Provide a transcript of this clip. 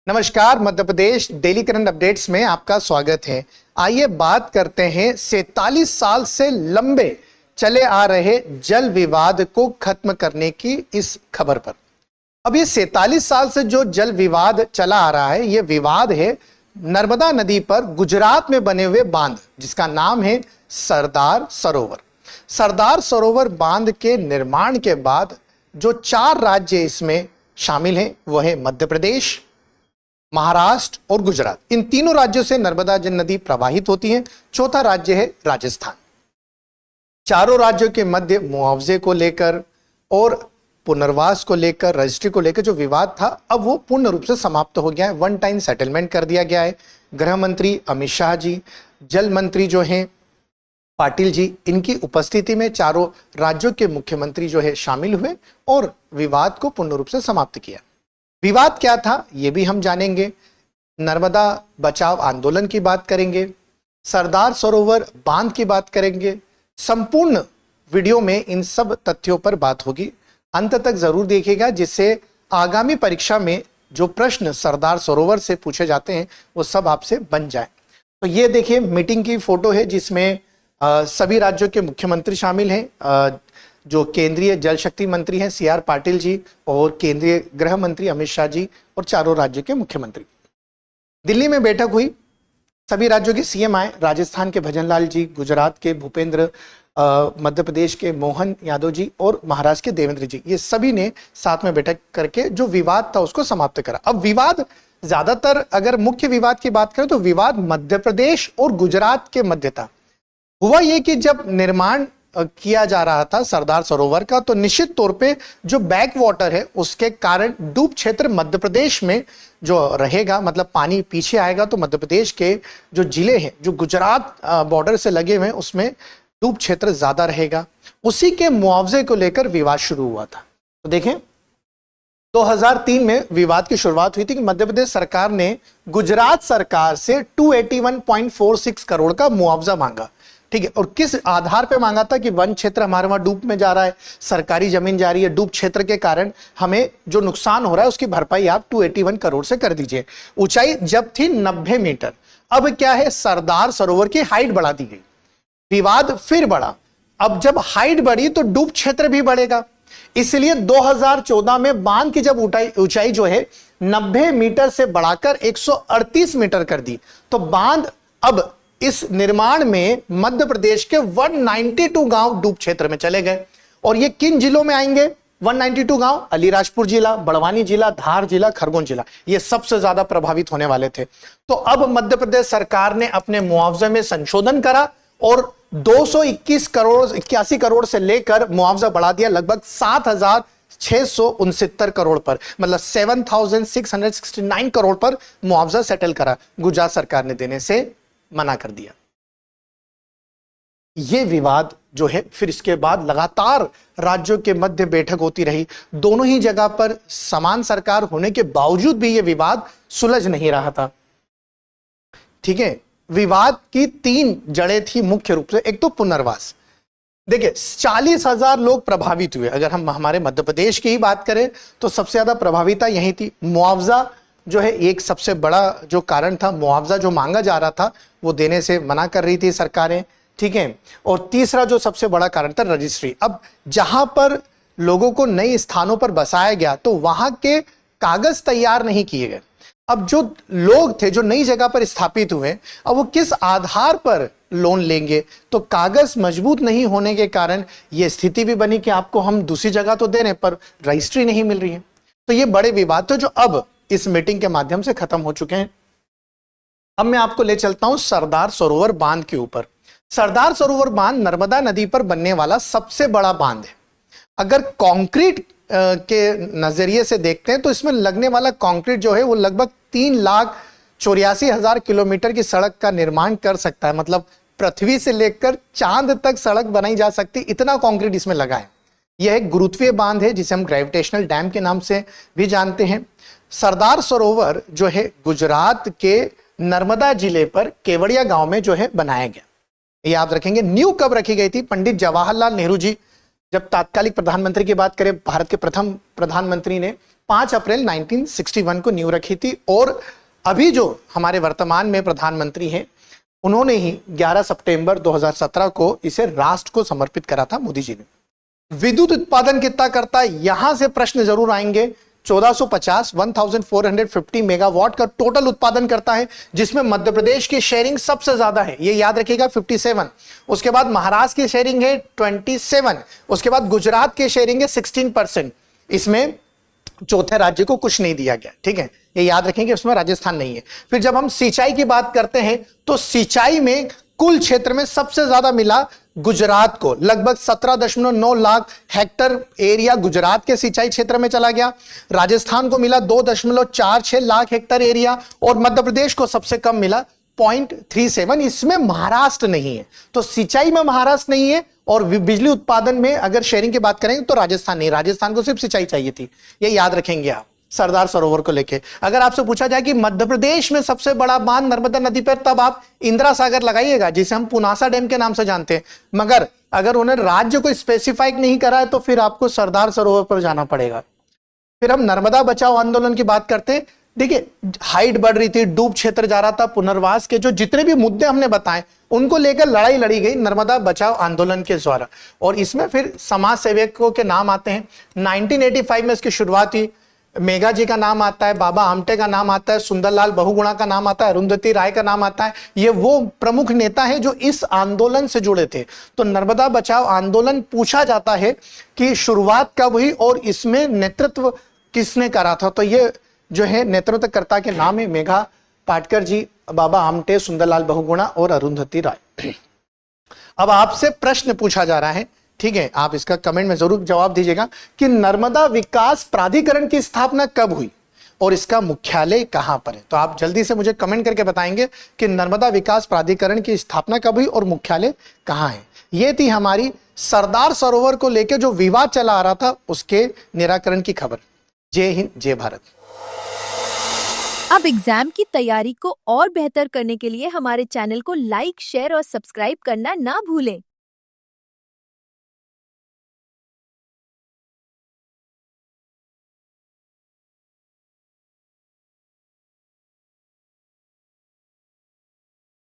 नमस्कार, Madhya Pradesh daily current updates में आपका स्वागत है। आइए बात करते हैं 47 साल से लंबे चले आ रहे जल विवाद को खत्म करने की इस खबर पर। अब ये 47 साल से जो जल विवाद चला आ रहा है, ये विवाद है नर्मदा नदी पर गुजरात में बने हुए बांध, जिसका नाम है सरदार सरोवर। सरदार सरोवर बांध के निर्माण के बाद जो 4 राज्य इसमें शामिल हैं, वो है मध्य प्रदेश, महाराष्ट्र और गुजरात। इन तीनों राज्यों से नर्मदा नदी प्रवाहित होती है। चौथा राज्य है राजस्थान। चारों राज्यों के मध्य मुआवजे को लेकर और पुनर्वास को लेकर, रजिस्ट्री को लेकर जो विवाद था, अब वो पूर्ण रूप से समाप्त हो गया है। वन टाइम सेटलमेंट कर दिया गया है। गृह मंत्री अमित शाह जी, जल मंत्री जो हैं पाटिल जी, इनकी उपस्थिति में चारों राज्यों के मुख्यमंत्री जो है शामिल हुए और विवाद को पूर्ण रूप से समाप्त किया। विवाद क्या था ये भी हम जानेंगे। नर्मदा बचाओ आंदोलन की बात करेंगे, सरदार सरोवर बांध की बात करेंगे। संपूर्ण वीडियो में इन सब तथ्यों पर बात होगी। अंत तक जरूर देखिएगा, जिससे आगामी परीक्षा में जो प्रश्न सरदार सरोवर से पूछे जाते हैं वो सब आपसे बन जाए। तो ये देखिए मीटिंग की फोटो है, जिसमें सभी राज्यों के मुख्यमंत्री शामिल हैं। जो केंद्रीय जल शक्ति मंत्री हैं CR पाटिल जी, और केंद्रीय गृह मंत्री अमित शाह जी, और चारों राज्यों के मुख्यमंत्री। दिल्ली में बैठक हुई, सभी राज्यों के CM आए। राजस्थान के भजनलाल जी, गुजरात के भूपेंद्र, मध्य प्रदेश के मोहन यादव जी और महाराष्ट्र के देवेंद्र जी, ये सभी ने साथ में बैठक करके जो विवाद था उसको समाप्त करा। अब विवाद ज्यादातर, अगर मुख्य विवाद की बात करें तो विवाद मध्य प्रदेश और गुजरात के मध्य था। हुआ ये कि जब निर्माण किया जा रहा था सरदार सरोवर का, तो निश्चित तौर पे जो बैक वाटर है उसके कारण डूब क्षेत्र मध्य प्रदेश में जो रहेगा, मतलब पानी पीछे आएगा, तो मध्य प्रदेश के जो जिले हैं जो गुजरात बॉर्डर से लगे हुए हैं उसमें डूब क्षेत्र ज्यादा रहेगा। उसी के मुआवजे को लेकर विवाद शुरू हुआ था। तो देखें 2003 में विवाद की शुरुआत हुई थी कि मध्य प्रदेश सरकार ने गुजरात सरकार से 281.46 करोड़ का मुआवजा मांगा। ठीक है, और किस आधार पे मांगा था कि वन क्षेत्र हमारे वहां डूब में जा रहा है, सरकारी जमीन जा रही है, डूब क्षेत्र के कारण हमें जो नुकसान हो रहा है उसकी भरपाई आप 281 करोड़ से कर दीजिए। ऊंचाई जब थी 90 मीटर, अब क्या है, सरदार सरोवर की हाइट बढ़ा दी गई। विवाद फिर बढ़ा। अब जब हाइट बढ़ी तो डूब क्षेत्र भी बढ़ेगा, इसलिए 2014 में बांध की जब ऊंचाई जो है 90 मीटर से बढ़ाकर 138 मीटर कर दी, तो बांध अब इस निर्माण में मध्य प्रदेश के 192 गांव डूब क्षेत्र में चले गए। और ये किन जिलों में आएंगे 192 गांव? अलीराजपुर जिला, बड़वानी जिला, धार जिला, खरगोन जिला, ये सबसे ज्यादा प्रभावित होने वाले थे। तो अब मध्य प्रदेश सरकार ने अपने मुआवजे में संशोधन करा और 81 करोड़ से लेकर मुआवजा बढ़ा दिया लगभग 7,669 करोड़ पर, मतलब 7,669 करोड़ पर मुआवजा सेटल करा। गुजरात सरकार ने देने से मना कर दिया। यह विवाद जो है फिर इसके बाद लगातार राज्यों के मध्य बैठक होती रही। दोनों ही जगह पर समान सरकार होने के बावजूद भी यह विवाद सुलझ नहीं रहा था। ठीक है, विवाद की 3 जड़ें थी मुख्य रूप से। एक तो पुनर्वास। देखिए 40,000 लोग प्रभावित हुए। अगर हम हमारे मध्य प्रदेश की ही बात करें तो सबसे ज्यादा प्रभाविता यही थी। मुआवजा जो है एक सबसे बड़ा जो कारण था, मुआवजा जो मांगा जा रहा था वो देने से मना कर रही थी सरकारें। ठीक है, और तीसरा जो सबसे बड़ा कारण था रजिस्ट्री। अब जहां पर लोगों को नए स्थानों पर बसाया गया तो वहां के कागज तैयार नहीं किए गए। अब जो लोग थे जो नई जगह पर स्थापित हुए, अब वो किस आधार पर लोन लेंगे? तो कागज मजबूत नहीं होने के कारण यह स्थिति भी बनी कि आपको हम दूसरी जगह तो दे रहे हैं पर रजिस्ट्री नहीं मिल रही है। तो ये बड़े विवाद थे जो अब इस मीटिंग के माध्यम से खत्म हो चुके हैं। अब मैं आपको ले चलता हूं सरदार सरोवर बांध के ऊपर। सरदार सरोवर बांध नर्मदा नदी पर बनने वाला सबसे बड़ा बांध है। अगर कंक्रीट के नजरिए से देखते हैं तो इसमें लगने वाला कंक्रीट जो है वो लगभग 3,84,000 किलोमीटर की सड़क का निर्माण कर सकता है। मतलब पृथ्वी से लेकर चांद तक सड़क बनाई जा सकती, इतना कंक्रीट इसमें लगा है। यह एक गुरुत्वीय बांध है जिसे हम ग्रेविटेशनल डैम के नाम से भी जानते हैं। सरदार सरोवर जो है गुजरात के नर्मदा जिले पर केवड़िया गांव में जो है बनाया गया। याद रखेंगे नींव कब रखी गई थी? पंडित जवाहरलाल नेहरू जी जब तात्कालिक प्रधानमंत्री की बात करें, भारत के प्रथम प्रधानमंत्री ने 5 अप्रैल 1961 को नींव रखी थी और अभी जो हमारे वर्तमान में प्रधानमंत्री हैं उन्होंने ही 11 सितंबर 2017 को इसे राष्ट्र को समर्पित करा था, मोदी जी ने। विद्युत उत्पादन कितना करता है, यहां से प्रश्न जरूर आएंगे। 1450 मेगावाट का टोटल उत्पादन करता है, जिसमें मध्य प्रदेश की शेयरिंग सबसे ज्यादा है, ये याद रखिएगा 57। उसके बाद महाराष्ट्र की शेयरिंग है 27। उसके बाद गुजरात की शेयरिंग है 16%। इसमें चौथे राज्य को कुछ नहीं दिया गया, ठीक है, ये याद रखेंगे, उसमें राजस्थान नहीं है। फिर जब हम सिंचाई की बात करते हैं तो सिंचाई में कुल क्षेत्र में सबसे ज्यादा मिला गुजरात को, लगभग 17.9 लाख हेक्टर एरिया गुजरात के सिंचाई क्षेत्र में चला गया। राजस्थान को मिला 2.46 लाख हेक्टर एरिया और मध्य प्रदेश को सबसे कम मिला 0.37। इसमें महाराष्ट्र नहीं है, तो सिंचाई में महाराष्ट्र नहीं है और बिजली उत्पादन में अगर शेयरिंग की बात करेंगे तो राजस्थान नहीं, राजस्थान को सिर्फ सिंचाई चाहिए थी, ये याद रखेंगे आप। सरदार सरोवर को लेके अगर आपसे पूछा जाए कि मध्य प्रदेश में सबसे बड़ा बांध नर्मदा नदी पर, तब आप इंदिरा सागर लगाइएगा, जिसे हम पुनासा डैम के नाम से जानते हैं। मगर अगर उन्हें राज्य को स्पेसिफाई नहीं करा है तो फिर आपको सरदार सरोवर पर जाना पड़ेगा। फिर हम नर्मदा बचाओ आंदोलन की बात करते हैं। देखिए, हाइट बढ़ रही थी, डूब क्षेत्र जा रहा था, पुनर्वास के जो जितने भी मुद्दे हमने बताए उनको लेकर लड़ाई लड़ी गई नर्मदा बचाओ आंदोलन के द्वारा, और इसमें फिर समाज सेवकों के नाम आते हैं। 1985 में इसकी शुरुआत हुई। मेघा जी का नाम आता है, बाबा आमटे का नाम आता है, सुंदरलाल बहुगुणा का नाम आता है, अरुंधति राय का नाम आता है। ये वो प्रमुख नेता हैं जो इस आंदोलन से जुड़े थे। तो नर्मदा बचाओ आंदोलन पूछा जाता है कि शुरुआत कब हुई और इसमें नेतृत्व किसने करा था, तो ये जो है नेतृत्वकर्ता के नाम है मेघा पाटकर जी, बाबा आमटे, सुंदरलाल बहुगुणा और अरुंधति राय। अब आपसे प्रश्न पूछा जा रहा है, ठीक है, आप इसका कमेंट में जरूर जवाब दीजिएगा कि नर्मदा विकास प्राधिकरण की स्थापना कब हुई और इसका मुख्यालय कहां पर है। तो आप जल्दी से मुझे कमेंट करके बताएंगे कि नर्मदा विकास प्राधिकरण की स्थापना कब हुई और मुख्यालय कहां है। यह थी हमारी सरदार सरोवर को लेकर जो विवाद चला आ रहा था उसके निराकरण की खबर। जय हिंद, जय भारत। अब एग्जाम की तैयारी को और बेहतर करने के लिए हमारे चैनल को लाइक, शेयर और सब्सक्राइब करना ना भूलें।